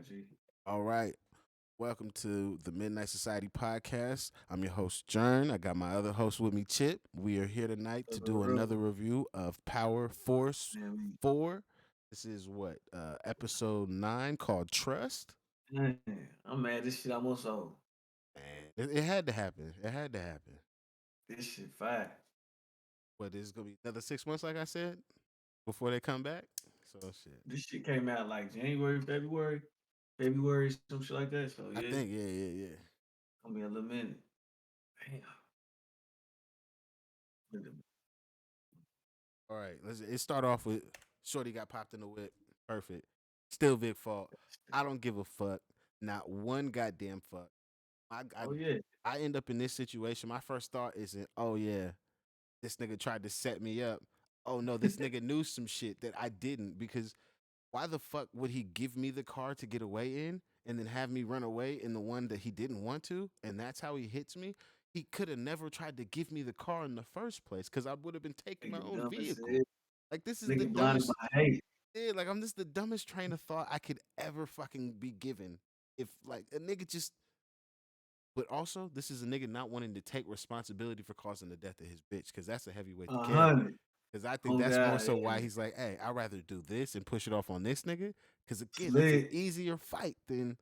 G. All right. Welcome to the Midnight Society podcast. I'm your host, Jern. I got my other host with me, Chip. We are here tonight to do Real, another review of Power Force man, 4. This is what? Episode 9 called Trust. I'm mad. This shit almost over. Man, it had to happen. It had to happen. This shit fire. But it's going to be another 6 months, like I said, before they come back. So, shit. This shit came out like January, February, some shit like that. So I yeah, think, yeah. gonna be a little minute. Damn. All right. It start off with Shorty got popped in the whip. Perfect. Still Vic fault. I don't give a fuck. Not one goddamn fuck. I, I Oh yeah. I end up in this situation. My first thought isn't, oh yeah, this nigga tried to set me up. Oh no, this nigga knew some shit that I didn't because why the fuck would he give me the car to get away in and then have me run away in the one that he didn't want to? And that's how he hits me. He could have never tried to give me the car in the first place because I would have been taking my Nigga own dumb as vehicle. hell. Like this is the Nigga blinded dumbest. by hate. Yeah, like I'm just the dumbest train of thought I could ever fucking be given. If like a nigga just but also, this is a nigga not wanting to take responsibility for causing the death of his bitch, because that's a heavy weight to A carry. hundred. Because I think Oh that's more God, so why yeah. he's like, hey, I'd rather do this and push it off on this nigga. Because again, that's an Slick. easier fight than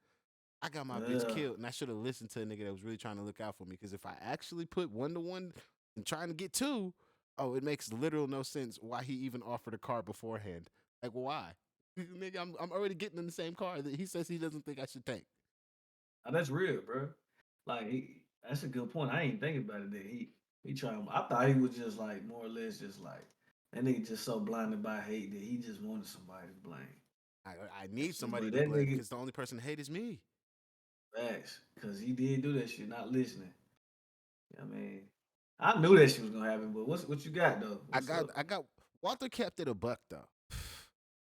I got my bitch Yeah. killed. And I should have listened to a nigga that was really trying to look out for me. Because if I actually put 1 to 1 and trying to get two, oh, it makes literal no sense why he even offered a car beforehand. Like, why? Nigga, I'm already getting in the same car that he says he doesn't think I should take. Oh, that's real, bro. Like that's a good point. I ain't thinking about it. That he trying. I thought he was just like more or less just like that nigga just so blinded by hate that he just wanted somebody to blame. I, I need See, somebody but to that blame nigga because the only person to hate is me. facts because he did do that shit, not listening. I mean, I knew that shit was gonna happen. But what you got though? I What's got up? I got Walter kept it a buck though.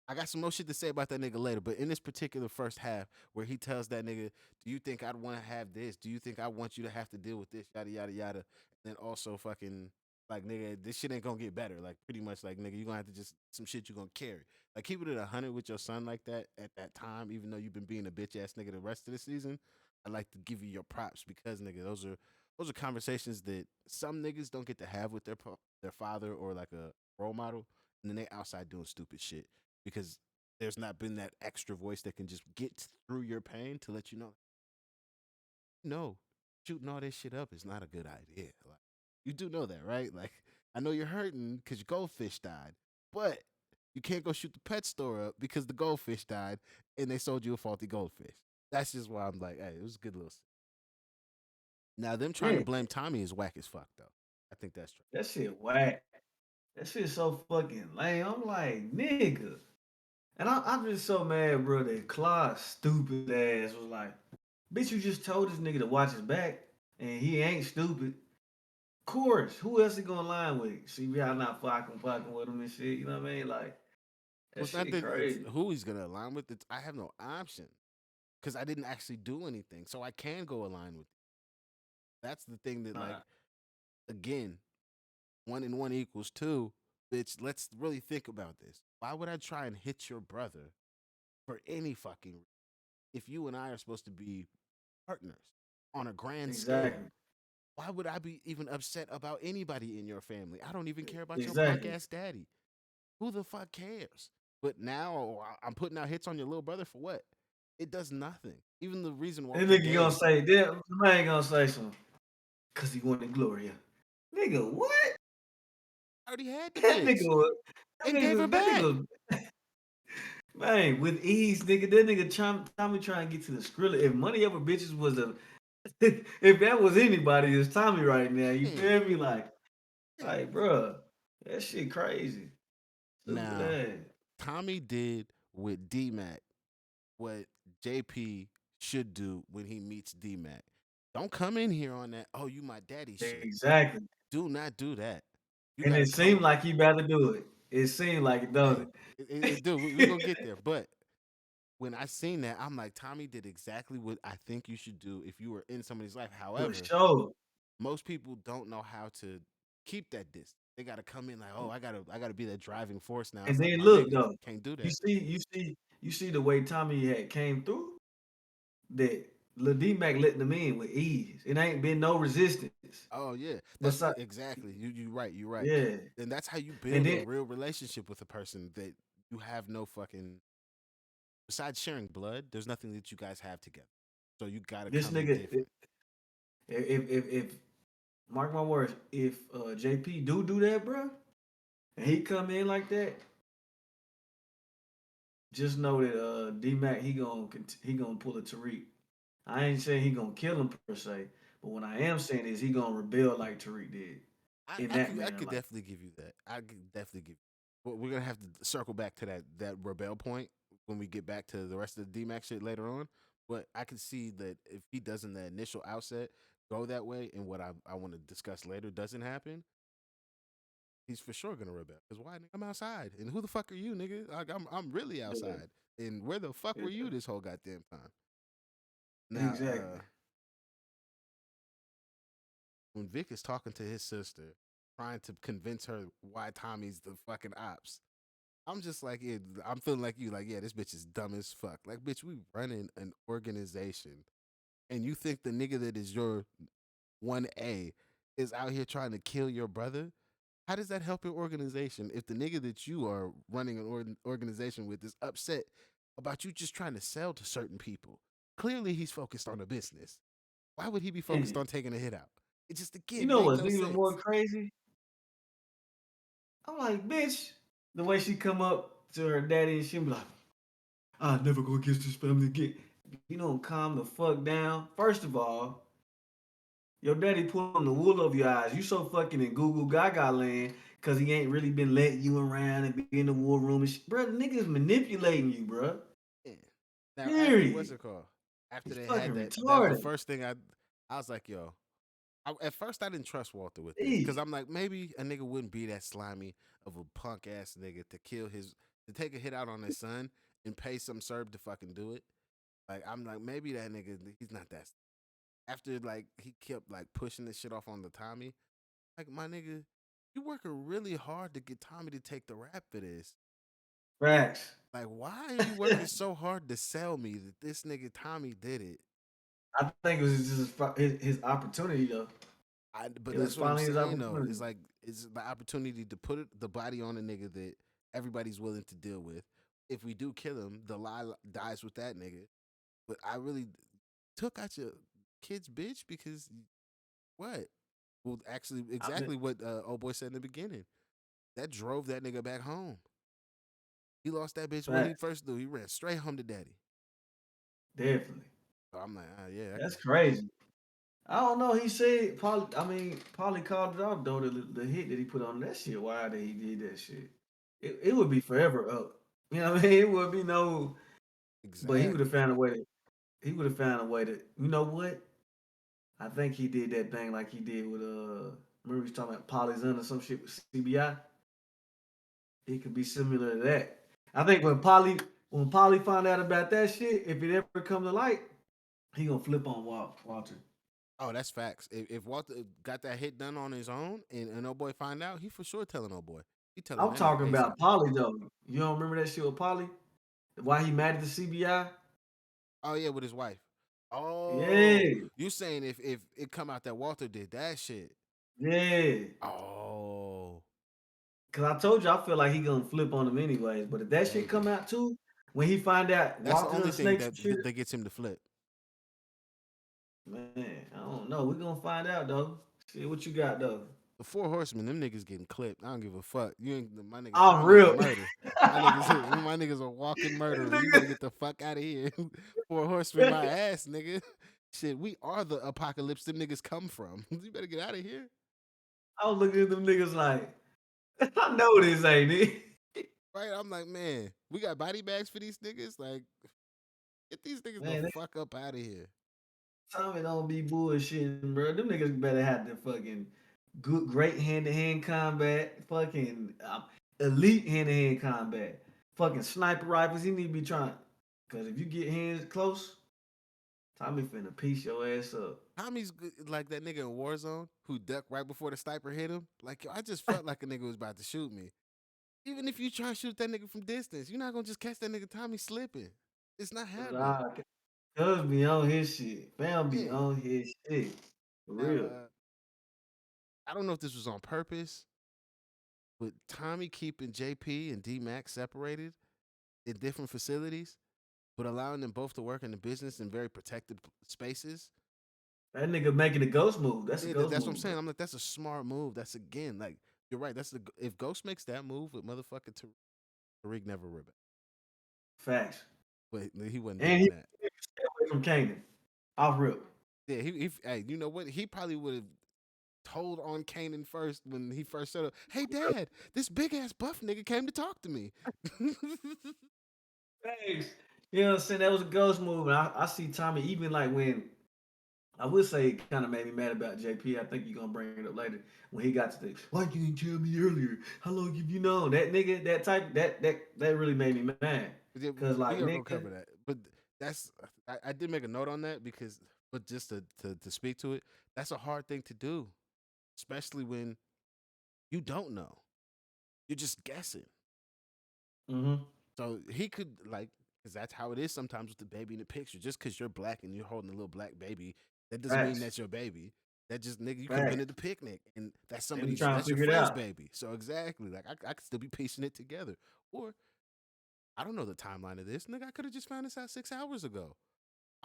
I got some more shit to say about that nigga later, but in this particular first half where he tells that nigga, "Do you think I'd want to have this? Do you think I want you to have to deal with this? Yada yada yada." And then also fucking like nigga, this shit ain't gonna get better. Like pretty much like nigga, you gonna have to just some shit you gonna carry. Like keep it at 100 with your son like that at that time, even though you've been being a bitch ass nigga the rest of the season. I like to give you your props because nigga, those are conversations that some niggas don't get to have with their father or like a role model, and then they outside doing stupid shit because there's not been that extra voice that can just get through your pain to let you know, no, shooting all this shit up is not a good idea. Like you do know that, right? Like I know you're hurting because your goldfish died, but you can't go shoot the pet store up because the goldfish died and they sold you a faulty goldfish. That's just why I'm like, hey, it was a good little. Now them trying to Yeah, blame Tommy is whack as fuck though. I think that's true. that shit whack. That shit so fucking lame. I'm like nigga, and I'm just so mad, bro. That Claude's stupid ass was like, bitch, you just told this nigga to watch his back, and he ain't stupid. Course, who else he gonna line with? See, we are not fucking with him and shit. You know what I mean? Like that Well, it's not shit that it's crazy. who he's gonna align with. It's I have no option because I didn't actually do anything, so I can go align with. That's the thing that like Nah, again, 1 and 1 equals 2. Bitch, let's really think about this. Why would I try and hit your brother for any fucking reason if you and I are supposed to be partners on a grand scale? exactly, Why would I be even upset about anybody in your family? I don't even care about your punk exactly. ass daddy. Who the fuck cares? But now I'm putting out hits on your little brother for what? It does nothing. Even the reason That Walter nigga gonna gave, say, damn, man gonna say something, cause he wanted Gloria. Nigga, what? I already had the That nigga bitch was, and gave her that back. nigga was, man, with ease, nigga. That nigga Tommy trying to get to the Skrilla. If money over bitches was a, if that was anybody, it's Tommy right now. You Yeah, feel me? yeah. Bruh, that shit crazy. Stupid Now, ass. Tommy did with D Mac what JP should do when he meets D Mac. Don't come in here on that, oh, you my daddy shit. Exactly. Do not do that. You And got to it come. seemed like he about to do it. It seemed like it, Hey, don't dude, we going to get there. But when I seen that, I'm like, Tommy did exactly what I think you should do if you were in somebody's life. For However, sure. most people don't know how to keep that distance. They got to come in like, oh, I gotta be that driving force now. And It's like, then my look nigga, though, can't do you that. see, you see, you see the way Tommy had came through. that Lil D Mac letting them in with ease. It ain't been no resistance. Oh yeah, that's Besides, exactly you. Right. You right. yeah. And that's how you And build a then real relationship with a person that you have no fucking. Besides sharing blood, there's nothing that you guys have together. So you got to this come in nigga, different. if mark my words, if JP do that, bro, and he come in like that, just know that D Mac he gonna pull a Tariq. I ain't saying he gonna kill him per se, but what I am saying is he gonna rebel like Tariq did in that I manner. could Like, definitely give you that. I could definitely give. But we're gonna have to circle back to that rebel point when we get back to the rest of the DMAX shit later on. But I can see that if he doesn't the initial outset go that way, and what I want to discuss later doesn't happen, he's for sure gonna rebel. Cause why? Nigga, I'm outside, and who the fuck are you, nigga? Like I'm really yeah, outside, and where the fuck yeah, were you this whole goddamn time? Now, exactly. when Vic is talking to his sister, trying to convince her why Tommy's the fucking ops, I'm just like, yeah, I'm feeling like you, like, yeah, this bitch is dumb as fuck. Like, bitch, we running an organization, and you think the nigga that is your 1A is out here trying to kill your brother? How does that help your organization if the nigga that you are running an organization with is upset about you just trying to sell to certain people? Clearly, he's focused on a business. Why would he be focused And on taking a hit out? It just, you again, know make what's no even more sense. crazy? I'm like, bitch, the way she come up to her daddy and she be like, I never go against this family again. You don't calm the fuck down. First of all, your daddy pulling the wool over your eyes. You so fucking in Google Gaga land because he ain't really been letting you around and be in the war room and shit. Bro, the nigga's manipulating you, bro. Yeah. Now after what's Period. it called? After He's they fucking had that was the retarded. first thing I was like, yo. At first I didn't trust Walter with this because Easy. I'm like, maybe a nigga wouldn't be that slimy of a punk ass nigga to kill his to take a hit out on his son and pay some serb to fucking do it. Like I'm like, maybe that nigga he's not that. After like he kept like pushing this shit off on the Tommy, like my nigga, you working really hard to get Tommy to take the rap for this. Facts. Like, why are you working so hard to sell me that this nigga Tommy did it? I think it was just his opportunity, though. But It was that's what I'm finally his saying though. opportunity. It's the opportunity to put the body on a nigga that everybody's willing to deal with. If we do kill him, the lie dies with that nigga. But I really took out your kid's bitch because what? Well, actually, I mean, exactly what old boy said in the beginning. That drove that nigga back home. He lost that bitch. What he facts. first do? He ran straight home to daddy. Definitely. So I'm like, yeah, I That's can. crazy. I don't know. He said, Polly called it off though. The hit that he put on that shit. Why that he did that shit? It would be forever up. You know what I mean? It would be no. But he would have Exactly. found a way to. He would have found a way to. You know what? I think he did that thing like he did with Remember he was talking about Polyzone or some shit with CBI. It could be similar to that. I think when Polly found out about that shit, if it ever come to light, he gonna flip on Walter. Oh, that's facts. If Walter got that hit done on his own and old boy find out, he for sure telling old boy. He telling I'm that nigga talking ASAP. about Polly though. You don't remember that shit with Polly? Why he mad at the CBI? Oh yeah, with his wife. Oh, Yeah, you saying if it come out that Walter did that shit? yeah. Oh, Cause I told you I feel like he gonna flip on him anyways. But if that shit come maybe. out too, when he find out That's the Walter only done thing snake some that shit, that gets him to flip. man, I don't know. We gonna find out though. See what you got though. The four horsemen, them niggas getting clipped. I don't give a fuck. You ain't I'm my niggas real. murder. My niggas are walking murderers. You better Nigga, get the fuck out of here. Four horsemen, my ass, nigga. Shit, we are the apocalypse. Them niggas come from. You better get out of here. I was looking at them niggas like, I know this ain't it. Right? I'm like, man, we got body bags for these niggas. Like, get these niggas the Man, fuck up out of here. Tommy don't be bullshitting, bro. Them niggas better have the fucking good, great hand to hand combat, fucking elite hand to hand combat, fucking sniper rifles. He need to be trying, cause if you get hands close, Tommy finna piece your ass up. Tommy's like that nigga in Warzone who ducked right before the sniper hit him. Like, yo, I just felt like a nigga was about to shoot me. Even if you try to shoot that nigga from distance, you're not gonna just catch that nigga Tommy slipping. It's not happening. Nah, Cuz be on his shit. Fam be Yeah. on his shit. For Now, real. I don't know if this was on purpose, but Tommy keeping JP and D Max separated in different facilities, but allowing them both to work in the business in very protected spaces. That nigga making a ghost move. That's a Yeah, ghost that's what I'm move, bro. saying. I'm like, that's a smart move. That's again, like, you're right. That's the if Ghost makes that move with motherfucking Tariq never would, Facts. but he wasn't And doing he that. stay away from Kanan. Off rip. Yeah, hey, you know what? He probably would have told on Kanan first when he first showed up. Hey, Dad, this big ass buff nigga came to talk to me. Facts. You know what I'm saying? That was a ghost move. And I see Tommy even like when I would say it kind of made me mad about JP. I think you're gonna bring it up later when he got to the why you didn't tell me earlier? How long have you known? That nigga, that type, that really made me mad. Yeah, Cause like we are gonna nigga, cover that, but that's I did make a note on that because, but just to speak to it, that's a hard thing to do, especially when you don't know. You're just guessing. mm-hmm. So he could like, because that's how it is sometimes with the baby in the picture. Just because you're black and you're holding a little black baby, that doesn't mean Facts, that's your baby. That just nigga, you could have been facts. at the picnic and And we trying to that's your figure it friend's out. baby. So exactly, like I could still be piecing it together. Or I don't know the timeline of this, nigga. I could have just found this out 6 hours ago.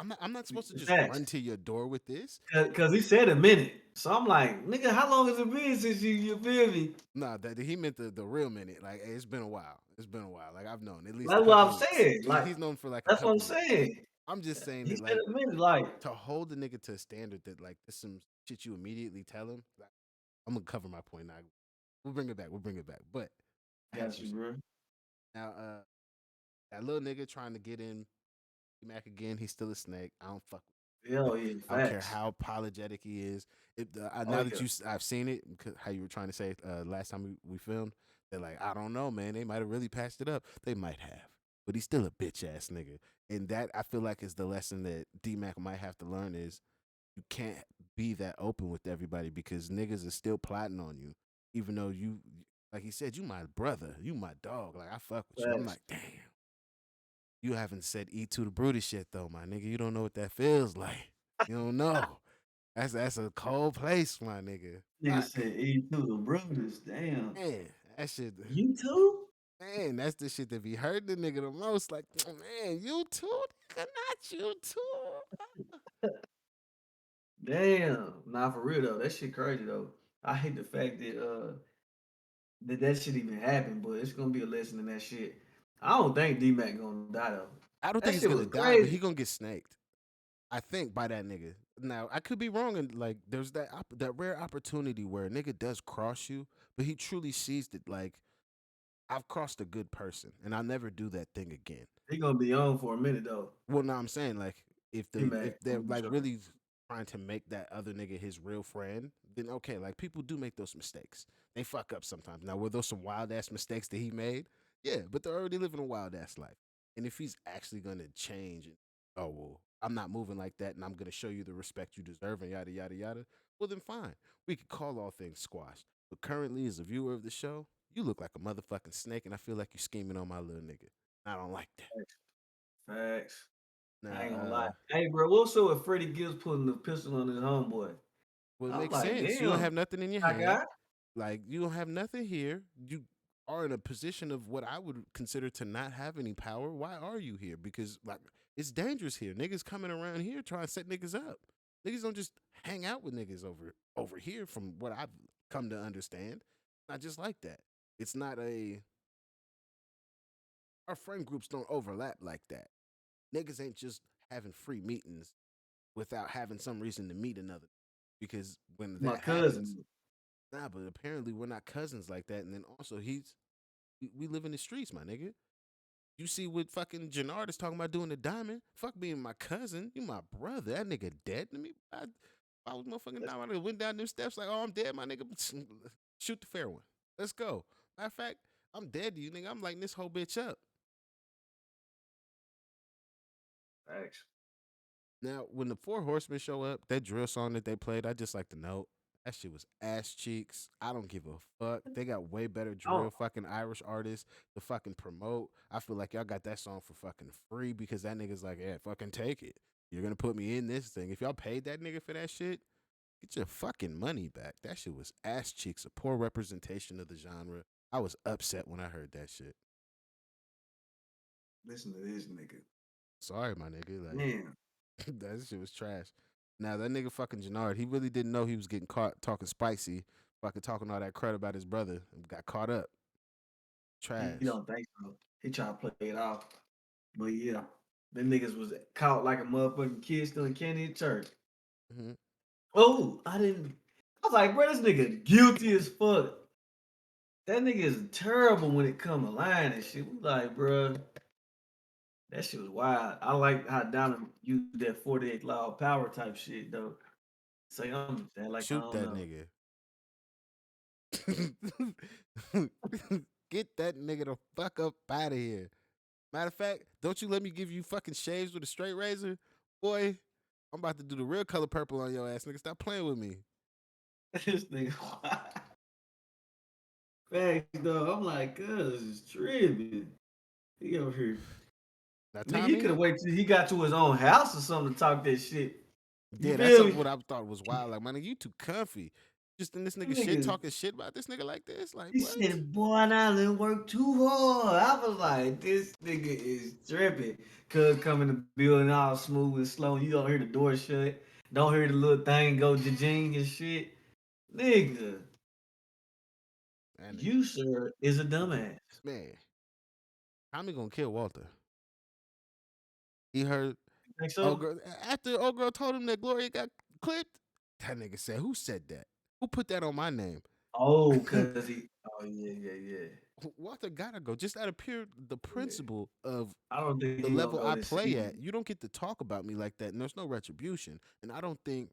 I'm not supposed to just run Facts. to your door with this. Cause he said a minute. So I'm like, nigga, how long has it been since you feel me? Nah, that he meant the real minute. Like, hey, it's been a while. It's been a while. Like I've known at least a That's what couple I'm weeks. saying. Like, He's known for like a that's what I'm couple weeks. saying. I'm just saying He that said like a minute, like, to hold the nigga to a standard that like this some shit you immediately tell him. Like, I'm gonna cover my point now. We'll bring it back. We'll bring it back. But I had got some you, shit. bro. Now, that little nigga trying to get in Mac again. He's still a snake. I don't fuck. Hell yeah, I don't care facts. how apologetic he is. Oh Now that yeah, I've seen it, how you were trying to say last time we filmed, they're like, I don't know, man. They might have really patched it up. They might have, but he's still a bitch ass nigga. And that I feel like is the lesson that D Mac might have to learn is you can't be that open with everybody because niggas are still plotting on you, even though you, like he said, you my brother, you my dog. Like I fuck with you. I'm facts. like, damn. You haven't said E to the Brutus yet though, my nigga. You don't know what that feels like. You don't know. That's a cold place, my nigga. Nigga Fuck. said E2 the Brutus. Damn. Man, that shit You too? man, that's the shit that be hurting the nigga the most. Like, man, you too, nigga, not you too. Damn. Nah, for real though. That shit crazy though. I hate the fact that shit even happened, but it's gonna be a lesson in that shit. I don't think D Mac gonna die though. I don't That think he's shit was gonna die, but crazy. he gonna get snaked. I think by that nigga. Now I could be wrong, and like there's that rare opportunity where a nigga does cross you, but he truly sees that like I've crossed a good person, and I'll never do that thing again. He gonna be on for a minute though. Well, no, I'm saying like D if Mac, they're I'm like sure. really trying to make that other nigga his real friend, then okay, like people do make those mistakes. They fuck up sometimes. Now, were those some wild ass mistakes that he made? Yeah, but they're already living a wild ass life. And if he's actually gonna change and oh well, I'm not moving like that and I'm gonna show you the respect you deserve and yada yada yada, well then fine. We could call all things squashed. But currently as a viewer of the show, you look like a motherfucking snake and I feel like you're scheming on my little nigga. I don't like that. Facts. I Now, ain't gonna lie. Hey, bro, what's up with Freddie Gibbs putting the pistol on his homeboy? well, it I'm makes like, sense. You don't damn, have nothing in your my hand. guy. Like you don't have nothing here. You are in a position of what I would consider to not have any power. Why are you here? Because like it's dangerous here. Niggas coming around here trying to set niggas up. Niggas don't just hang out with niggas over here. From what I've come to understand, not just like that. It's not a our friend groups don't overlap like that. Niggas ain't just having free meetings without having some reason to meet another. Because when My that happens, cousin. nah, but apparently we're not cousins like that. And then also we live in the streets, my nigga. You see what fucking Jannard is talking about doing the diamond? Fuck being my cousin. You my brother. That nigga dead to me. I was motherfucking That's down. I went down them steps like, oh, I'm dead, my nigga. Shoot the fair one. Let's go. Matter of fact, I'm dead to you, nigga. I'm lighting this whole bitch up. facts. Now, when the Four Horsemen show up, that drill song that they played, I just like to note that shit was ass cheeks. I don't give a fuck. They got way better Oh, drill fucking Irish artists to fucking promote. I feel like y'all got that song for fucking free because that nigga's like, yeah, fucking take it. You're gonna put me in this thing. If y'all paid that nigga for that shit, get your fucking money back. That shit was ass cheeks, a poor representation of the genre. I was upset when I heard that shit. Listen to this nigga. Sorry, my nigga. Like Man, that shit was trash. Now that nigga fucking Jannard, he really didn't know he was getting caught talking spicy, fucking talking all that crud about his brother, and got caught up. he Trash. don't think so. He try to play it off. But yeah, them niggas was caught like a motherfucking kid stealing candy at church. Hmm. Oh, I didn't. I was like, bro, this nigga guilty as fuck. That nigga is terrible when it come to lying and shit. We like, bro, that shit was wild. I like how Diamond used that 48 law of power type shit though. Say I'm that like I Shoot don't that know. nigga. Get that nigga the fuck up out of here. Matter of fact, don't you let me give you fucking shaves with a straight razor? Boy, I'm about to do the real color purple on your ass, nigga. Stop playing with me. This nigga facts though. I'm like, cuz is tripping. He over here. Now, Nigga, he could Tommy, have waited till he got to his own house or something to talk that shit. You yeah, that's feel me? what I thought was wild. Like, man, you too comfy. Just in this Them nigga shit niggas, talking shit about this nigga like this. Like, he what? said, boy, I done work too hard. I was like, this nigga is tripping. Cuz coming to the building all smooth and slow. You don't hear the door shut. Don't hear the little thing go jing and shit. Nigga, That nigga, you, sir, is a dumbass. man, Tommy gonna kill Walter. He heard You think old so? girl after old girl told him that Gloria got clipped. That nigga said, "Who said that? Who put that on my name?" Oh, cuz he, oh, yeah, yeah, yeah. Walter gotta go. Just out of pure the Yeah. principle of I don't think the he gonna level go I this play at, season. you don't get to talk about me like that, and there's no retribution. And I don't think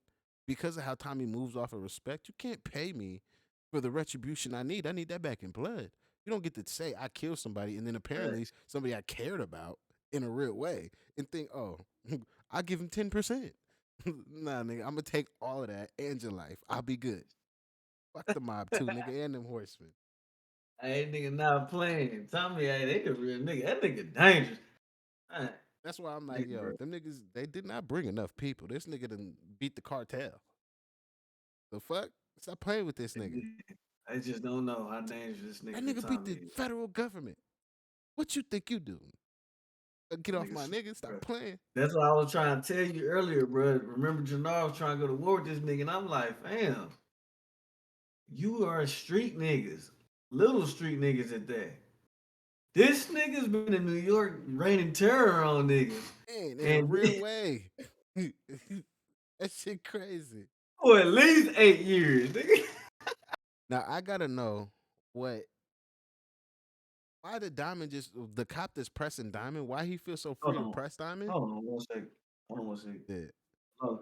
because of how Tommy moves off of respect, you can't pay me for the retribution I need. I need that back in blood. You don't get to say I killed somebody and then apparently Facts. somebody I cared about in a real way and think, oh, I give him 10%. Nah, nigga, I'm gonna take all of that and your life. I'll be good. Fuck the mob too, nigga, and them horsemen. Hey, nigga not playing. Tommy, hey, they a real nigga. That nigga dangerous. Man, That's why I'm like, nigga, yo, bro. them niggas, they did not bring enough people. This nigga done beat the cartel. The fuck? Stop playing with this They nigga. did. I just don't know how dangerous this That nigga nigga beat Tommy the is. federal government. What you think you do? Get off my Niggas, nigga. Stop bro. playing. That's what I was trying to tell you earlier, bro. Remember, Jannar was trying to go to war with this nigga, and I'm like, fam, you are street niggas, little street niggas at that. This nigga's been in New York raining terror on niggas, Man, in a and real way. That shit crazy. for at least 8 years, nigga. Now I gotta know what why the Diamond just the cop that's pressing Diamond, why he feels so free Hold to on, press Diamond? hold on one second. Hold on one second. Yeah. Oh,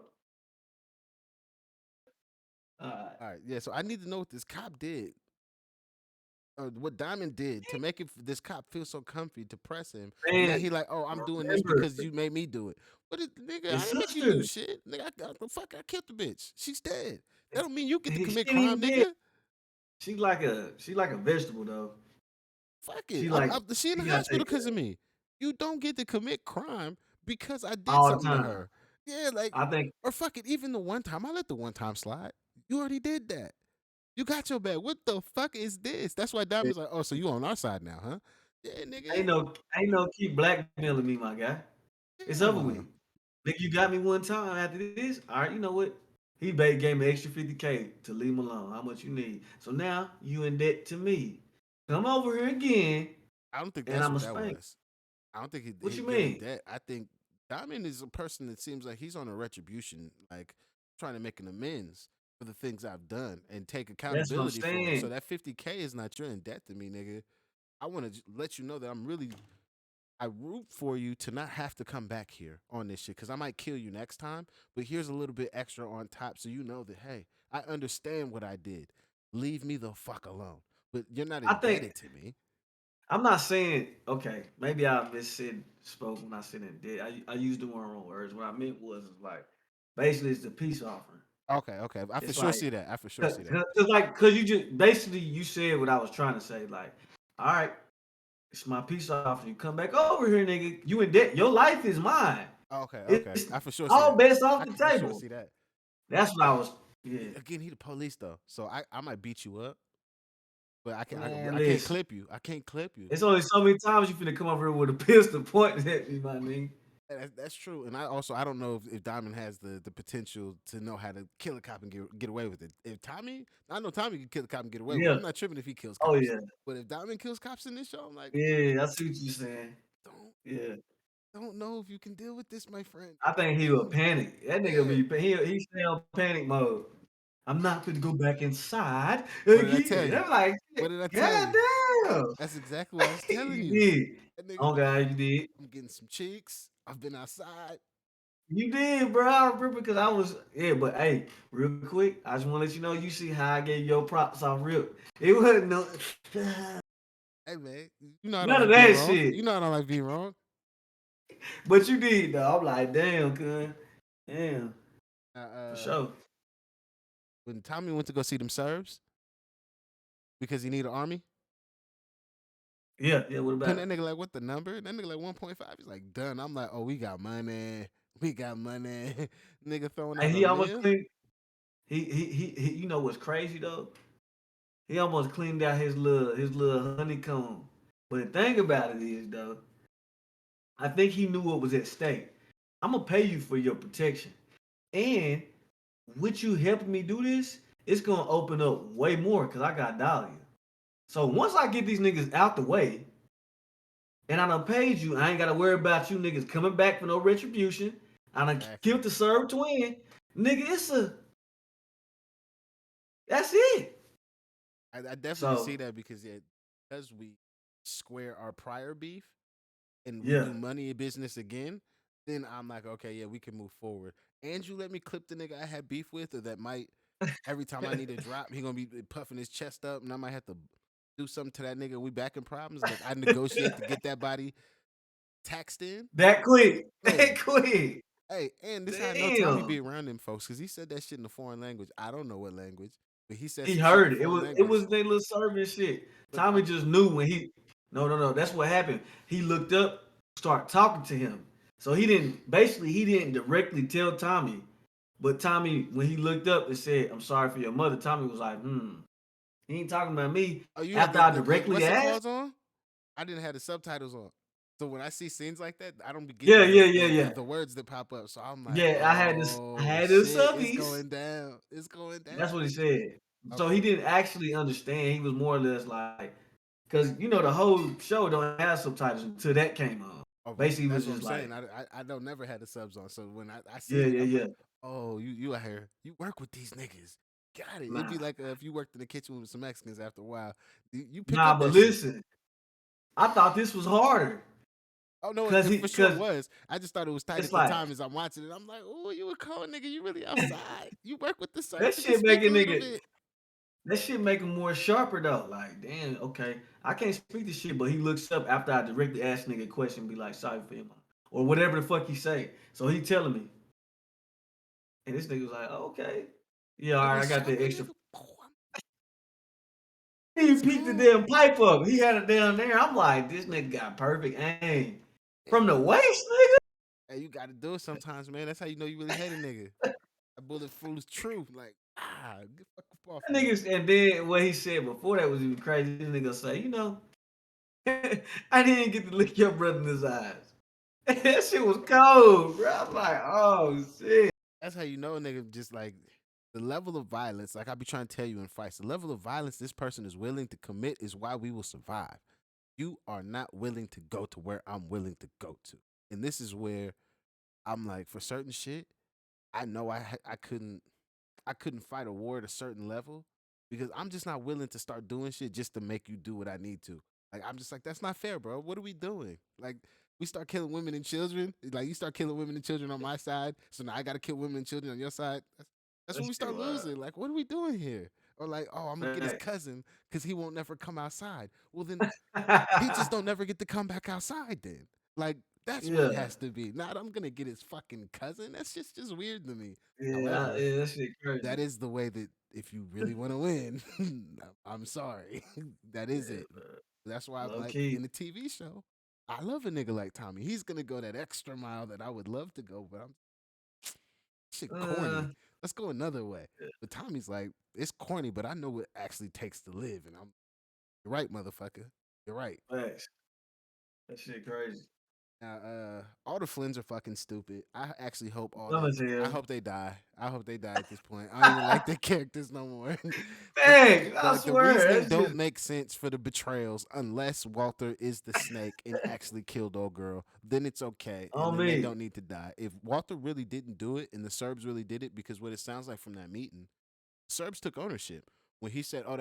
all right. All right. Yeah. So I need to know what this cop did. Or what Diamond did to make this cop feel so comfy to press him, and now Man, he like, oh, I'm doing this remember because you made me do it. What is nigga? I his didn't make you do sister? shit, nigga. I got the fuck. I killed the bitch. She's dead. That don't mean you get to She commit ain't even crime, dead. nigga. She like a vegetable though. Fuck it. She like She in the you gotta hospital take because care of of her me. You don't get to commit crime because I did all the something to time. her. Yeah, like I think or fuck it. Even the one time I let the one time slide. You already did that. You got your back. What the fuck is this? That's why that Diamond's like, oh, so you on our side now, huh? Yeah, nigga. ain't no keep blackmailing me, my guy. It's over with. Yeah. Nigga, you got me one time after this. All right, you know what? Gave me extra 50K to leave him alone. How much you need? So now you in debt to me. Come over here again, I don't think and that's I'ma what that spank. was. I don't think What he you getting mean? debt. I think Diamond is a person that seems like he's on a retribution, like trying to make an amends for the things I've done and take That's what I'm accountability for them. So saying. that 50K is not you're in debt to me, nigga. I want to let you know that I root for you to not have to come back here on this shit because I might kill you next time. But here's a little bit extra on top so you know that hey, I understand what I did. Leave me the fuck alone. But you're not I think indebted to me. I'm not saying okay. Maybe I spoke when I said in debt. I used the wrong words. What I meant was like basically it's the peace offering. Okay, okay. I for It's sure like see that. I for sure cause, see that. cause, 'cause like cause you just basically you said what I was trying to say. Like, all right, it's my peace offering. You come back over here, nigga. You in debt. Your life is mine. Okay, okay. It's I for sure see all that. bets off I the can for sure table. see that. That's what I was. Yeah, Again, he the police though, so I might beat you up, but man. I can't Listen, clip you. I can't clip you. it's only so many times you finna come over here with a pistol pointing at me, my nigga. That's true, and I don't know if Diamond has the potential to know how to kill a cop and get away with it. If Tommy, I know Tommy can kill a cop and get away with it. Yeah. I'm not tripping if he kills Oh cops, yeah. but if Diamond kills cops in this show, I'm like, Yeah. I see what you're saying. don't Yeah. don't know if you can deal with this, my friend. I think he would panic. That nigga Yeah. be he stay on panic mode. I'm not gonna go back inside What did I tell again. you? I'm like, What did I tell God you? damn. That's exactly what I was telling You you. did. That nigga Oh be like, God, you did. I'm getting some cheeks. I've been outside. You did, bro. I remember because I was but hey, real quick, I just want to let you know you see how I gave your props off rip. It wasn't no Hey man, you know I don't none of like being that wrong. shit. You know I don't like being wrong. But you did though. I'm like, damn, cuz. Damn, Uh, for uh, sure. when Tommy went to go see them Serbs because he need an army, Yeah, yeah, what and about it? that nigga like, what the number? And that nigga like 1.5. He's like, done. I'm like, oh, we got money. We got money. Nigga throwing Hey, out a he almost meal. cleaned he you know what's crazy though? He almost cleaned out his little honeycomb. But the thing about it is though, I think he knew what was at stake. I'm gonna pay you for your protection. And with you helping me do this, it's gonna open up way more because I got Dahlia. So once I get these niggas out the way, and I done paid you, I ain't gotta worry about you niggas coming back for no retribution. I done Exactly. killed the Serb twin. Nigga, that's it. I definitely see So that because we square our prior beef and we yeah. do money in business again, then I'm like, okay, yeah, we can move forward. And you let me clip the nigga I had beef with, or that might every time I need a drop, he gonna be puffing his chest up, and I might have to do something to that nigga. We back in problems. Like I negotiate to get that body taxed in. That quick. Yeah. That quick. Hey, and this how I know Tommy be Damn. around them folks because he said that shit in a foreign language. I don't know what language, but he said He some shit in a heard it. It foreign was it language. was their little service shit. But Tommy just knew when he no no no. That's what happened. He looked up, start talking to him. So he didn't directly tell Tommy, but Tommy when he looked up and said, "I'm sorry for your mother." Tommy was like, "Hmm." He ain't talking about me. oh, you had After I the directly what's it asked, calls on? I didn't have the subtitles on. So when I see scenes like that, I don't be yeah getting yeah yeah yeah the words that pop up. So I'm like, yeah. I oh had the shit, it's subbies. going down. It's going That's what he down. said. So he Okay. didn't actually understand. He was more or less like, because the whole show don't have subtitles until that came on. Oh, but Basically, it was that's what I'm just like, saying. I don't never had the subs on. So when I yeah, seen it, yeah, I'm yeah. like, oh, you out here. You work with these niggas. Got it. It'd be Nah, like if you worked in the kitchen with some Mexicans after a while. You pick nah. up But that shit. listen, I thought this was harder, Oh no, cause it he, for sure cause was. I just thought it was tight it's at the like time as I'm watching it. I'm like, oh, you a cold nigga. You really outside. You work with the that Serbs. You can shit speak a making little nigga. bit. That shit make him more sharper though. Like, damn, okay, I can't speak this shit, but he looks up after I directly ask nigga a question, be like, sorry for him, or whatever the fuck he say. So he telling me, and this nigga was like, oh, okay, yeah, all You right, gonna I got shot that my extra. nigga? Oh, He it's peeked the cool. damn pipe up. He had it down there. I'm like, this nigga got perfect aim from the Hey, waist, hey, you gotta do it sometimes, man. That's how you know you really hate a nigga. That bullet flew true. Like, get fuck up off me. niggas. And then what he said before that was even crazy. This nigga say, I didn't get to look your brother in his eyes. That shit was cold, bro. I'm like, oh shit. That's how you know a nigga just like the level of violence, like I be trying to tell you in fights, the level of violence this person is willing to commit is why we will survive. You are not willing to go to where I'm willing to go to. And this is where I'm like, for certain shit, I know I couldn't fight a war at a certain level because I'm just not willing to start doing shit just to make you do what I need to. Like I'm just like that's not fair, bro. What are we doing? Like we start killing women and children. Like you start killing women and children on my side, so now I got to kill women and children on your side. That's when That we shit start wild. losing. Like what are we doing here? Or like, oh, I'm gonna get his Facts. cousin because he won't never come outside. Well, then he just don't never get to come back outside. Then like that's what it Yeah, has to be. Not I'm gonna get his fucking cousin. That's just weird to me. yeah, However, yeah. That shit crazy. that is the way that if you really want to win, I'm sorry. That is Yeah, it. bro. That's why I'm Low like key. in the TV show. I love a nigga like Tommy. He's gonna go that extra mile that I would love to go, but I'm shit Uh, corny. Let's go another way. But Tommy's like, it's corny, but I know what it actually takes to live, and I'm you're right, motherfucker. You're right. facts. That shit crazy. Now, all the Flynns are fucking stupid. I actually hope all Dumb that. as I hell. hope they die. I hope they die at this point. I don't even like their characters no more. the, Dang, I the swear, reasoning that's don't just make sense for the betrayals unless Walter is the snake and actually killed old girl. Then it's okay, and on then they me. don't need to die. If Walter really didn't do it and the Serbs really did it, because what it sounds like from that meeting, Serbs took ownership. When he said, "Oh,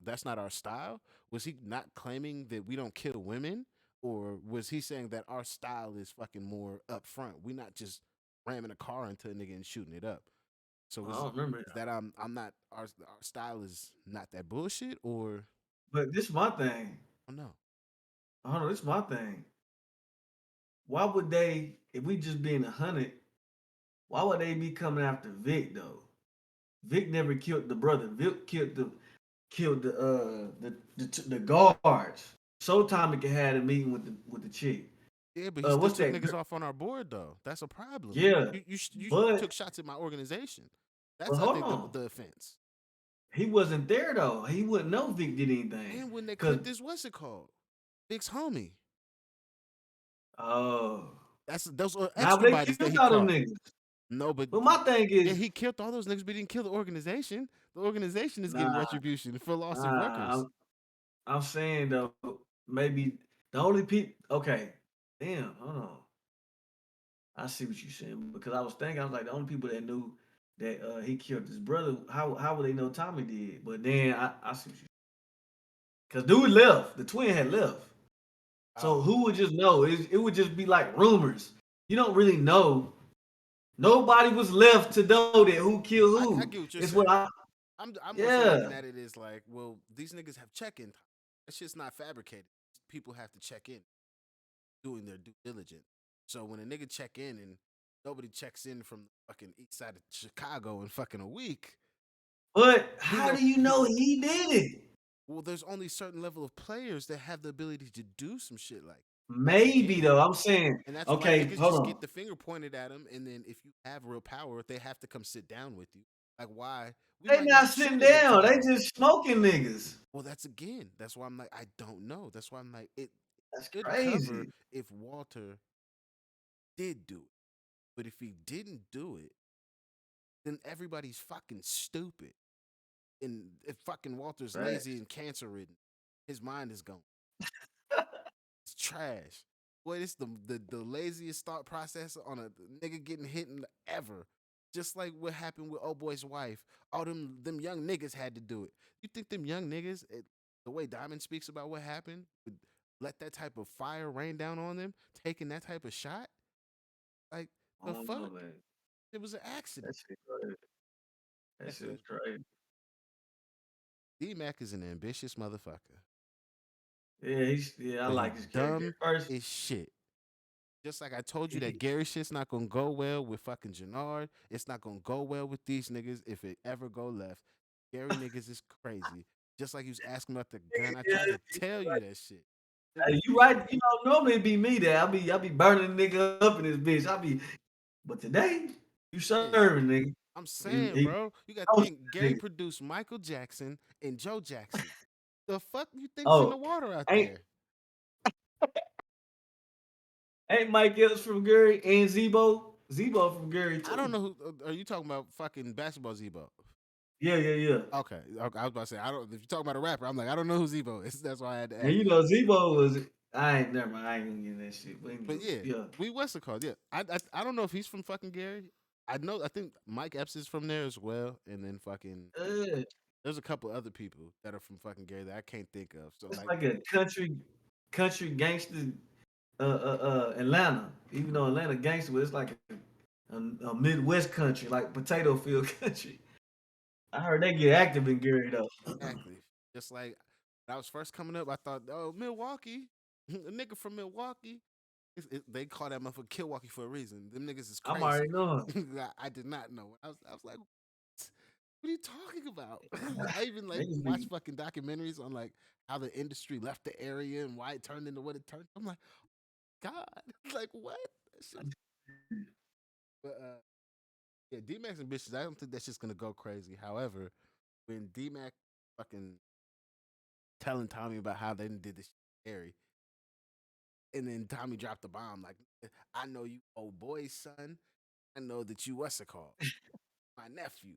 that's not our style," was he not claiming that we don't kill women, or was he saying that our style is fucking more upfront? We not just ramming a car into a nigga and shooting it up. So I is don't remember is that I'm not our style is not that bullshit, or but this is my thing. oh no? Hold on, this is my thing. Why would they, if we just being 100, why would they be coming after Vic though? Vic never killed the brother. Vic killed the guards. So Tommy could have a meeting with the chick. Yeah, but he still What's took that? niggas off on our board though. That's a problem. Yeah, You but took shots at my organization. but That's I hold think on. the offense. He wasn't there though. He wouldn't know Vic did anything. And when they Cause clipped this, what's it called? Big's homie. oh, That's those are now extra they bodies that killed he all them caught. niggas. No, but But my thing yeah, is, he killed all those niggas, but he didn't kill the organization. The organization is getting nah, retribution for loss of nah. workers. I'm saying though, maybe the only people. Okay, damn, hold on. I see what you're saying because I was thinking I was like the only people that knew that he killed his brother. How would they know Tommy did? But then I see what you because dude left. The twin had left. So Oh, who would just know? It would just be like rumors. You don't really know. Nobody was left to know that who killed I who. get what you're It's what saying. I I'm more so looking yeah. at it as like, well, these niggas have check-in time. That shit's not fabricated. People have to check in, doing their due diligence. So when a nigga check in and nobody checks in from the fucking east side of Chicago in fucking a week, But he how left. do you know he did it? Well, there's only certain level of players that have the ability to do some shit like that's Maybe again, though. I'm saying, and that's why okay, niggas hold just on. get the finger pointed at them, and then if you have real power, they have to come sit down with you. Like why we They might not not sitting shoot a nigga down. They tomorrow. just smoking niggas. Well, that's again. That's why I'm like I don't know. That's why I'm like it That's could cover crazy. if Walter did do it, but if he didn't do it, then everybody's fucking stupid. And if fucking Walter's lazy Facts. and cancer ridden, his mind is gone. It's trash. Boy, this the laziest thought process on a nigga getting hit in ever. Just like what happened with old boy's wife. All them young niggas had to do it. You think them young niggas, the way Diamond speaks about what happened, would let that type of fire rain down on them, taking that type of shot? Like I the don't know, fuck? man. It was an That accident. shit crazy. That Yeah, shit but is crazy. D Mac is an ambitious motherfucker. Yeah, I But he like his character. dumb First, as shit. Just like I told you that he, Gary shit's not gonna go well with fucking Jannard. It's not gonna go well with these niggas if it ever go left. Gary niggas is crazy. Just like you was asking about the gun. I yeah, tried to tell you that shit. Nigga, hey, you right. You know, normally it be me there. I be burning the nigga up in this bitch. But today you yeah. serving nigga. I'm He, saying, he bro, you gotta toasting think the Gary nigga. produced Michael Jackson and Joe Jackson. The fuck you think's in Oh, the water out ain't there? ain't Mike Epps from Gary and Zebo from Gary I don't too. know who are you talking about fucking basketball Zebo. Yeah, yeah, yeah. Okay, okay, I was about to say I don't. If you're talking about a rapper, I'm like I don't know who Zebo is. That's why I had to And ask. you know Zebo was I ain't never mind. I ain't gonna get in that shit. But But anywho, yeah, yeah. we what's it called? Yeah, I don't know if he's from fucking Gary. I know. I think Mike Epps is from there as well, and then fucking Uh, there's a couple other people that are from fucking Gary that I can't think of. So it's like, like a country gangster Atlanta. Even though Atlanta gangster, but it's like a Midwest country, like potato field country. I heard they get active in Gary though. exactly, just like when I was first coming up, I thought, oh, Milwaukee, a nigga from Milwaukee. They call that motherfucker Milwaukee for a reason. Them niggas is I'm crazy. already knowing. I did not know. I was like, what are you talking about? I even like Niggas watch be fucking documentaries on like how the industry left the area and why it turned into what it turned. I'm like, god, like what? That shit was, but yeah, D Max and bitches. I don't think that shit's gonna go crazy. However, when D Max fucking telling Tommy about how they did this shit scary, and then Tommy dropped the bomb like, I know you old boy's son. I know that you what's it called? My nephew.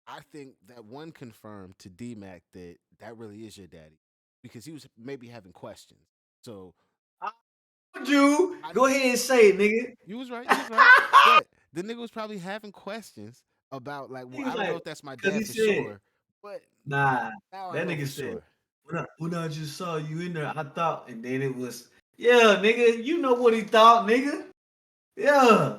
I think that one confirmed to D Mac that that really is your daddy because he was maybe having questions. So I told you. I Go ahead and say it, nigga. you was right, you was right. But the nigga was probably having questions about like, well, He was I don't know like, if that's my cause he dad for said, sure, but nah. now I That know nigga for said, sure. when I just saw you in there, I thought, and then it was, yeah, nigga, you know what he thought, nigga. Yeah.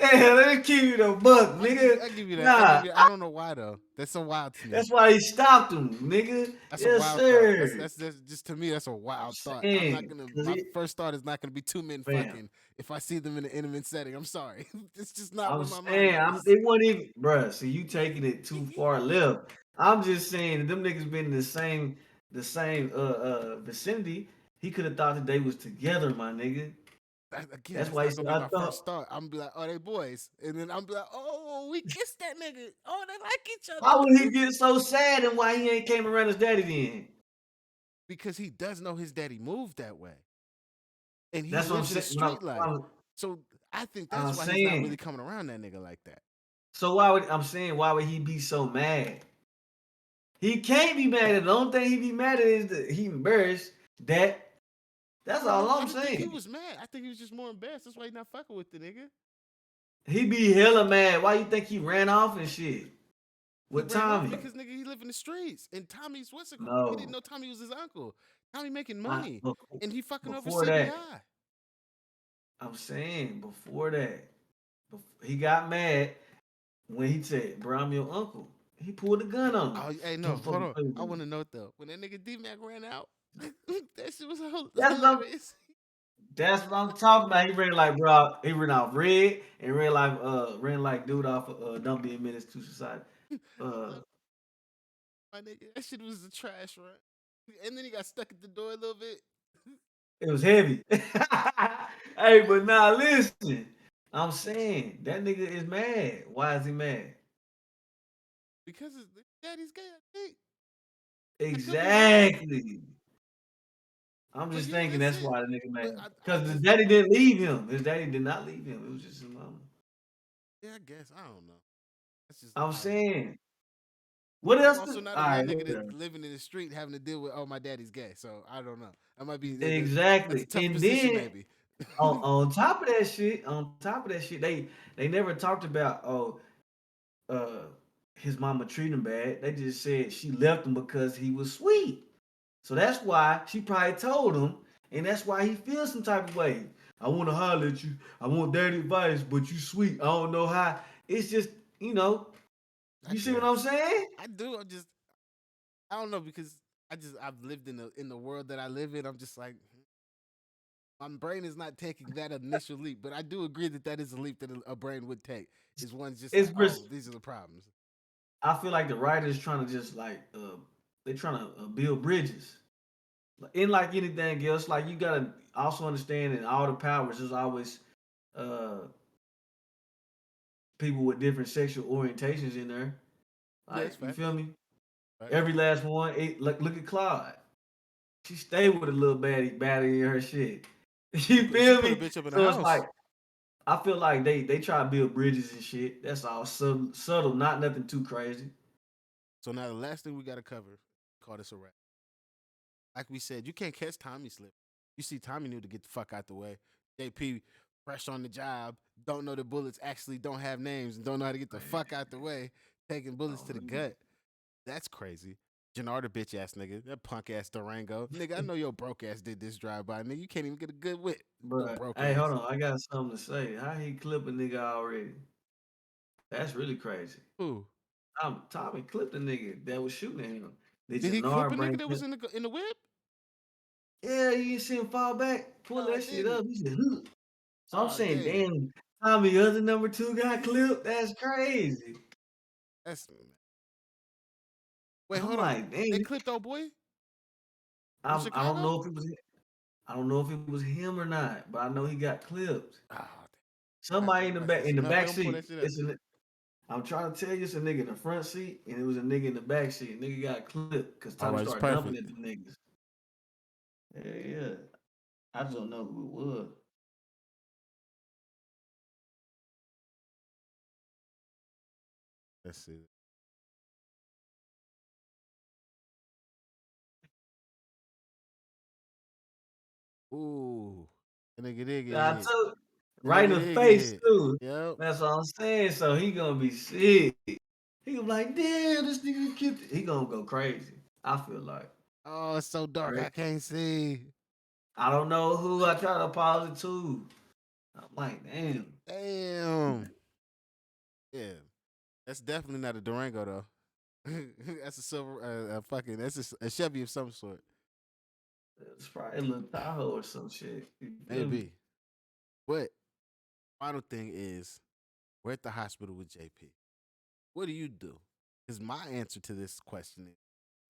Yeah, let me keep you the buck, nigga. I give you that. I Nah, give you. I don't know why though. That's so wild to me. that's why he stopped him, nigga. That's a Yes, wild thought. That's sir. that's that's just to me. That's a I'm wild thought. I'm not saying, gonna. cause My it, first thought is not gonna be two men fam. fucking if I see them in an intimate setting. I'm sorry. It's just not I'm where my mind saying, goes. it wasn't even, bruh. See, you taking it too far left. I'm just saying, them niggas been in the same vicinity. He could have thought that they was together, my nigga. Again, That's that's why he not said, gonna be I my thought. first thought. I'm gonna be like, oh, they boys, and then I'm be like, oh, we kissed that nigga. Oh, they like each Why other would he get so sad and why he ain't came around his daddy then? because he does know his daddy moved that way, and he That's what I'm lives in a saying. street life. So I think I'm that's why he's not really saying. coming around that nigga like that. So why would he be so mad? He can't be mad at it. The only thing he be mad at is that he embarrassed that. That's all I I'm don't think he saying. was mad. I think he was just more embarrassed. That's why he's not fucking with the nigga. He be hella mad. Why you think he ran off and shit He with ran off Tommy? because nigga he live in the streets. And Tommy's what's it called? He didn't No, know Tommy was his uncle. Tommy making money. before, And he fucking over before that, CBI. I'm saying before that, he got mad when he said, "Bro, I'm your uncle." He pulled a gun on him. Oh, hey, no, Don't hold fucking on. play with I me. want to note though, when that nigga D Mac ran out, that shit was That's what I'm. hilarious. That's what I'm talking about. He ran like bro. He ran off red and ran like dude off Don't Be a Menace to Society. Uh, Like, my nigga, that shit was a trash run. And then he got stuck at the door a little bit. it was heavy. Hey, but now listen. I'm saying that nigga is mad. Why is he mad? Because his daddy's gay, I think. I could be wrong. Exactly. I'm But just yeah, thinking that's that's it. why the nigga But mad. I Cause his just, daddy didn't leave him. His daddy did not leave him. It was just his mama. yeah, I guess. I don't know. That's just, I'm I don't know. saying. What But I'm else? also not All a young right. nigga that Whatever. living in the street having to deal with oh my daddy's gay. So I don't know. That might be that's a Exactly. tough And position then maybe. on top of that shit, they never talked about uh his mama treating him bad. They just said she left him because he was sweet. So that's why she probably told him, and that's why he feels some type of way. I want to holler at you. I want daddy advice, but you sweet. I don't know how. It's just, you know, I you see what I'm guess saying? I do. I'm just I don't know because I've lived in the world that I live in. I'm just like my brain is not taking that initial leap, but I do agree that that is a leap that a brain would take. Is one's just like, It's oh, these are the problems. I feel like the writers trying to just like they trying to build bridges. In like anything else, like you gotta also understand in all the powers, there's always uh people with different sexual orientations in there. Yes, Like you feel facts. me? Facts. Every last one. Look at Claude. She stayed with a little baddie in her shit. You She feel put a me? bitch up in the So it's like house. I feel like they try to build bridges and shit. That's all subtle, not nothing too crazy. So now the last thing we got to cover, call this a wrap. Like we said, you can't catch Tommy slip. You see, Tommy knew to get the fuck out the way. JP, fresh on the job, don't know the bullets actually don't have names and don't know how to get the fuck out the way, taking bullets to the gut. That's crazy. Jannard, a bitch ass nigga, that punk ass Durango. Nigga, I know your broke ass did this drive by. Nigga, you can't even get a good whip. Your But broke hey, hold ass. on, I got something to say. How he clip a nigga already? That's really crazy. Who? Tommy clipped a nigga that was shooting at him. Did Did he clip Jannard a nigga bring that was him? in the whip? Yeah, you didn't see him fall back, pull No, I that shit up. didn't. He said, "Huh." So I'm Oh saying, damn. damn, Tommy other number two got clipped. That's crazy. That's wait, I'm hold on. like, They dang. clipped old boy from I don't Chicago? know if it was. I don't know if it was him or not, but I know he got clipped. Oh, Somebody in the watch back this. in the No, back don't pull seat. that shit up. It's a. I'm trying to tell you, it's a nigga in the front seat, and it was a nigga in the back seat. Nigga got clipped because All Tommy right, it's started jumping perfect. at the niggas. Yeah, yeah. I just don't know who it was. Let's see. Ooh, a nigga did get I hit. told A right in nigga the did get face hit. too. Yep. That's what I'm saying. So he gonna be sick. He gonna be like, damn, this nigga killed. He gonna go crazy. I feel like. Oh, it's so dark. Right. I can't see. I don't know who I try to pause it to. I'm like, damn. Damn. Yeah, that's definitely not a Durango though. That's a silver, fucking. That's a Chevy of some sort. It's probably a little Tahoe or some shit. You feel me? Maybe. But final thing is, we're at the hospital with JP. What do you do? Because my answer to this question is,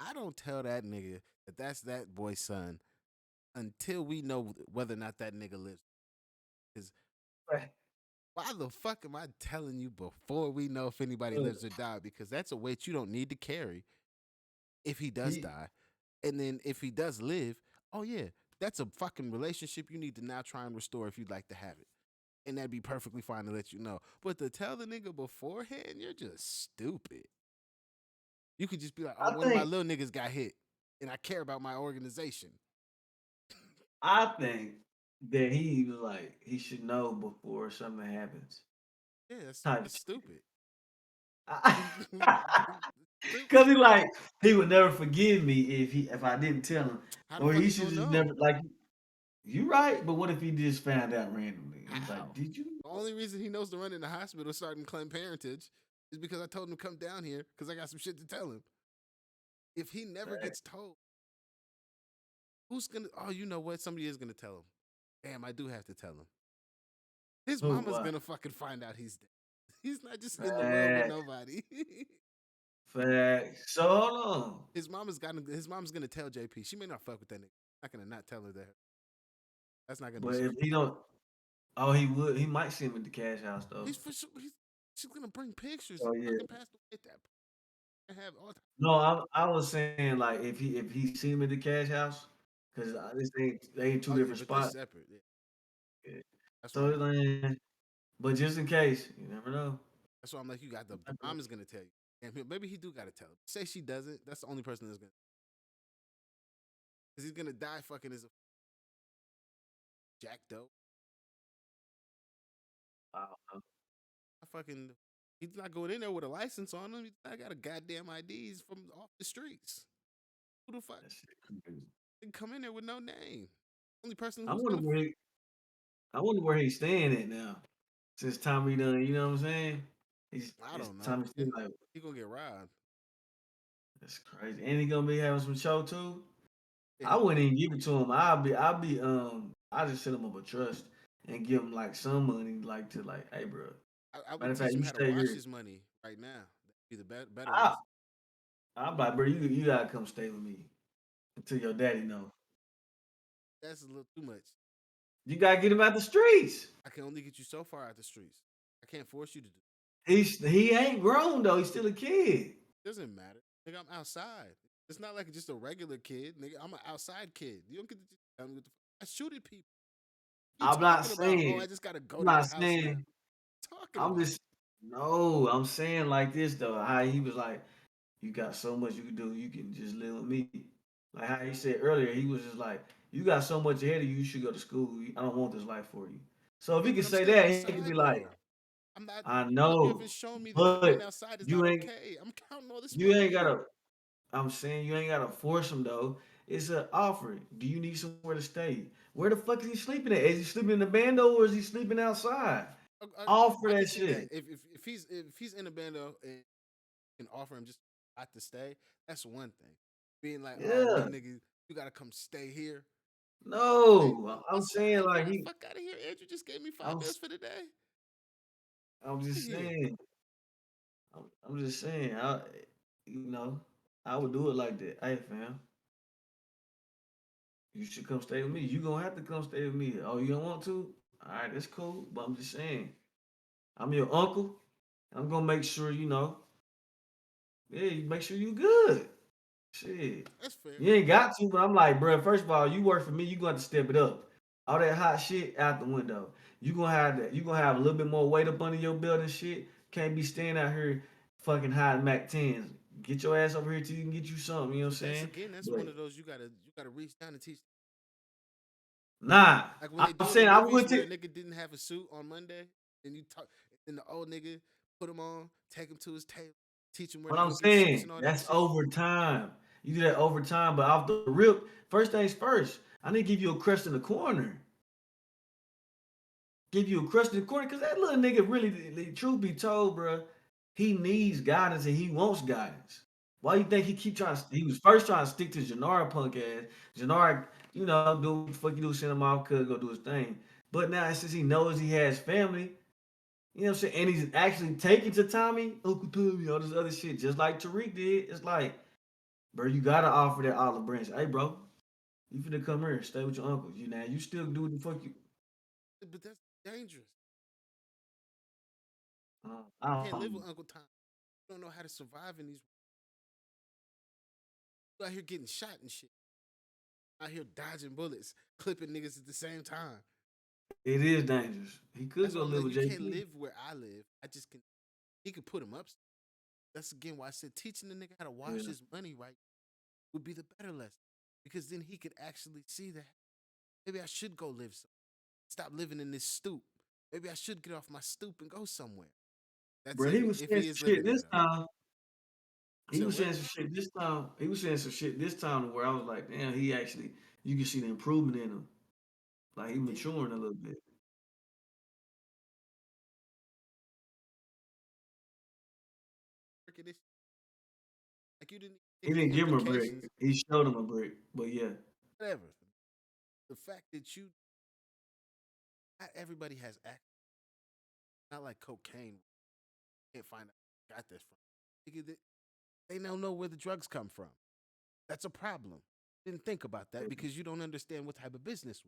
I don't tell that nigga that that's that boy's son until we know whether or not that nigga lives. Because Right. why the fuck am I telling you before we know if anybody Look, lives or died? Because that's a weight you don't need to carry if he does he, die. And then if he does live, oh yeah, that's a fucking relationship you need to now try and restore if you'd like to have it. And that'd be perfectly fine to let you know. But to tell the nigga beforehand, you're just stupid. You could just be like, oh, I one of my think, little niggas got hit, and I care about my organization. I think that he was like, he should know before something happens. Yeah, that's Type it's shit. stupid. Cause Stupid. he like he would never forgive me if I didn't tell him, How the or fuck he he should gonna just know? never like you right. But what if he just found out randomly? He's like, How? did you? The only reason he knows to run in the hospital starting to claim parentage is because I told him to come down here because I got some shit to tell him. If he never gets told, who's gonna? Oh, you know what? Somebody is gonna tell him. Damn, I do have to tell him. His Who? mama's What? gonna fucking find out he's dead. He's not just in the world with Fact, nobody. fact. So hold on. His mom's gonna tell JP. She may not fuck with that nigga. Not gonna not tell her that. That's not gonna be But if smart. he don't, oh, he would. He might see him at the cash house though. He's for sure. She's gonna bring pictures. He Oh yeah. fucking passed away at that point. And have all. No, I was saying like if he see him at the cash house, because this ain't they ain't two Oh yeah, different but they're spots. separate. Yeah, Yeah. that's why So I'm it's like, like, but just in case, you never know. that's why I'm like, you got the mom is gonna tell you, and maybe he do gotta tell him. Say she doesn't. That's the only person that's gonna, because he's gonna die fucking as a jack dope. I don't know. I fucking. He's not going in there with a license on him. I got a goddamn IDs from off the streets. Who the fuck? That shit crazy. They come in there with no name. Only person I who's wonder gonna. where he, I wonder where he's staying at now. Since Tommy done, you know what I'm saying? I It's don't know. Tommy Yeah, still like he gonna get robbed. that's crazy. And he gonna be having some show too. Yeah, I he wouldn't even give it to him. I just set him up a trust and give him like some money, like to like, hey, bro. I Matter would of fact, teach him you how to stay wash here. his money right now. That'd be the better way. I, I'm like, bro, you gotta come stay with me until your daddy know. That's a little too much. You gotta get him out the streets. I can only get you so far out the streets. I can't force you to do. He ain't grown though. He's still a kid. It doesn't matter. Nigga, I'm outside. It's not like just a regular kid. Nigga, I'm an outside kid. You don't get to just tell me what the I shoot at people. You I'm not talking about, oh, saying. I just gotta I'm go to not your house now. saying. Talking I'm about. just. No, I'm saying like this though. How he was like, you got so much you can do. You can just live with me. Like how he said earlier, he was just like, you got so much ahead of you. You should go to school. I don't want this life for you. So if Yeah, he but could I'm say still that, he could be outside like, though. I'm not I you know, haven't shown me that but being outside is you not ain't. okay. I'm counting all this You ain't money. gotta. I'm saying you ain't gotta force him though. It's an offer. Do you need somewhere to stay? Where the fuck is he sleeping at? Is he sleeping in the bando or is he sleeping outside? Offer I can that see that. shit. If he's in a bando and can offer him just a lot to stay, that's one thing. Being like, oh, little Yeah. nigga, you gotta come stay here. Stay No, I'm saying outside, like bro. he. Fuck out of here. Andrew just gave me five I'm. bills for the day. I'm Out of just here. saying. I'm just saying. You know, I would do it like that. Hey, fam. You should come stay with me. You gonna have to come stay with me. Oh, you don't want to? All right, that's cool. But I'm just saying, I'm your uncle. I'm gonna make sure yeah, you make sure you good. Shit. That's fair. You ain't got to, but I'm like, bro, first of all, you work for me, you gonna have to step it up. All that hot shit out the window. You gonna have a little bit more weight up under your belt and shit. Can't be staying out here fucking hiding Mac 10s. Get your ass over here till you can get you something, you know what But I'm that's saying? again, that's one But of those you gotta reach down and teach. nah. Like when they I'm do in the saying I movies went where to a nigga didn't have a suit on Monday, and you talk, and the old nigga put him on, take him to his table, teach him where what to I'm go get suits saying. and all that That's shit. overtime. You do that overtime, but off the rip, first things first, I need to give you a crust in the corner. Give you a crust in the corner because that little nigga really, truth be told, bro, he needs guidance and he wants guidance. Why you think he keep trying to? He was first trying to stick to Janara punk ass. Janara, do what the fuck you do, send him off, cuz go do his thing. But now since he knows he has family, you know what I'm saying, and he's actually taking to Tommy, Uncle Tommy, all this other shit, just like Tariq did. It's like, bro, you gotta offer that olive branch. Hey, bro, you finna come here, stay with your uncle. You still do what the fuck you. But that's dangerous. I You can't live don't. with Uncle Tom. You don't know how to survive in these. You out here getting shot and shit. Out here dodging bullets, clipping niggas at the same time. It is dangerous. He could That's go why I'm live like, with you can't JP. live where I live. I just can. He could put him up. That's again why I said teaching the nigga how to wash Yeah. his money right would be the better lesson, because then he could actually see that maybe I should go live. Stop living in this stoop. Maybe I should get off my stoop and go somewhere. That's Bro, he was if saying he some is shit living there this though. time. He So was what? saying some shit this time. He was saying some shit this time where I was like, damn, he actually, you can see the improvement in him. Like he Yeah, maturing a little bit. look at this. Like you didn't He think of the didn't give him a brick. implications. He showed him a brick. But yeah, Whatever. The fact that you not everybody has access. Not like cocaine. Can't find out where you got this from. They don't know where the drugs come from. That's a problem. Didn't think about that because you don't understand what type of business.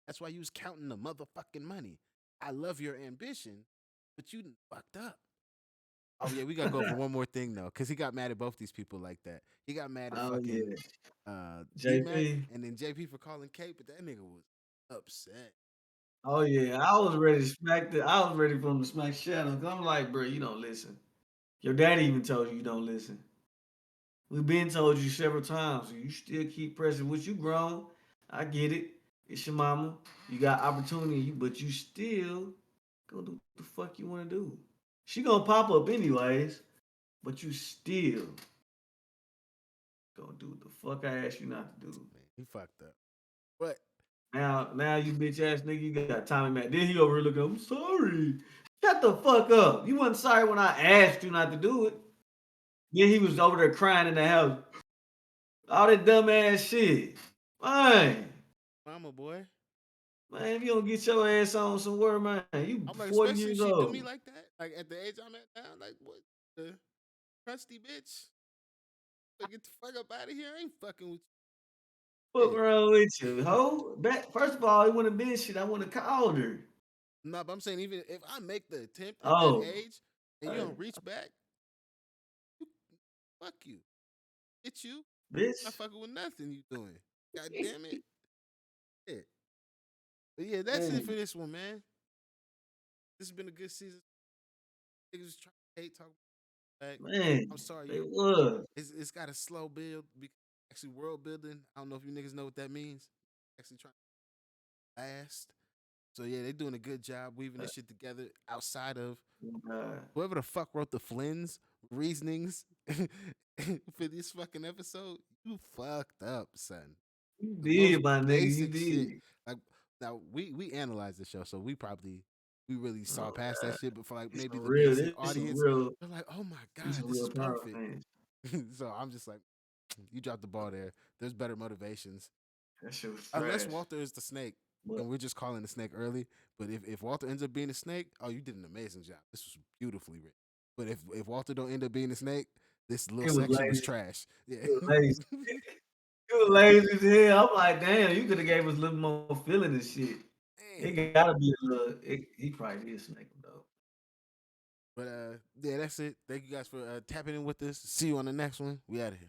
That's why you was counting the motherfucking money. I love your ambition, but you done fucked up. Oh yeah, we gotta go over one more thing though, because he got mad at both these people like that. He got mad at oh fucking yeah, D Mac JP. and then JP for calling Kate, but that nigga was upset. Oh yeah, I was ready to smack the. I was ready for him to smack Shadow. Cause I'm like, bro, you don't listen. Your daddy even told you don't listen. We've been told you several times. So you still keep pressing. What you grown? I get it. It's your mama. You got opportunity, but you still go do what the fuck you want to do. She gonna pop up anyways, but you still gonna do what the fuck I asked you not to do. Man, he fucked up. But Now you bitch ass nigga, you got Tommy Mac. Then he over here looking. I'm sorry. Shut the fuck up. You wasn't sorry when I asked you not to do it. Then he was over there crying in the house. All that dumb ass shit. Man. mama boy, Man, if you don't get your ass on somewhere, man, you I'm like, 40 especially if years she do me old. like that, like at the age I'm at now, like what the crusty bitch. Like, get the fuck up out of here. I ain't fucking with you. Fuck Shit. wrong with you, ho? Back, first of all, it wouldn't have been shit. I wouldn't have called her. No, but I'm saying even if I make the attempt at that Oh, age and you hey, don't reach back, you, fuck you. It's you. Not bitch. fucking with nothing you doing. God damn it. Yeah. But yeah, that's it for Man, this one, man. This has been a good season. Niggas was trying to hate, talk back. man, I'm sorry, they you. was. It's got a slow build. Actually, world building. I don't know if you niggas know what that means. Actually, trying to last. So yeah, they're doing a good job weaving this shit together outside of Uh, whoever the fuck wrote the Flynn's reasonings for this fucking episode. You fucked up, son. you The most did, my nigga. You basic shit. did. Like now, we analyzed the show, so we really saw Oh, past that God. shit. But for like It's maybe some the real, basic this some audience, real, they're like, "Oh my these god, some this real is power perfect." fans. So I'm just like, you dropped the ball there. There's better motivations. That shit was Unless trash. Walter is the snake, But and we're just calling the snake early. But if Walter ends up being a snake, oh, you did an amazing job. This was beautifully written. But if Walter don't end up being a snake, this little it was section was lazy. trash. Yeah. It was lazy. You was lazy as hell. I'm like, damn, you could have gave us a little more feeling and shit. It Damn. gotta be a little. He probably did snake him though. But yeah, that's it. Thank you guys for tapping in with us. See you on the next one. We out of here.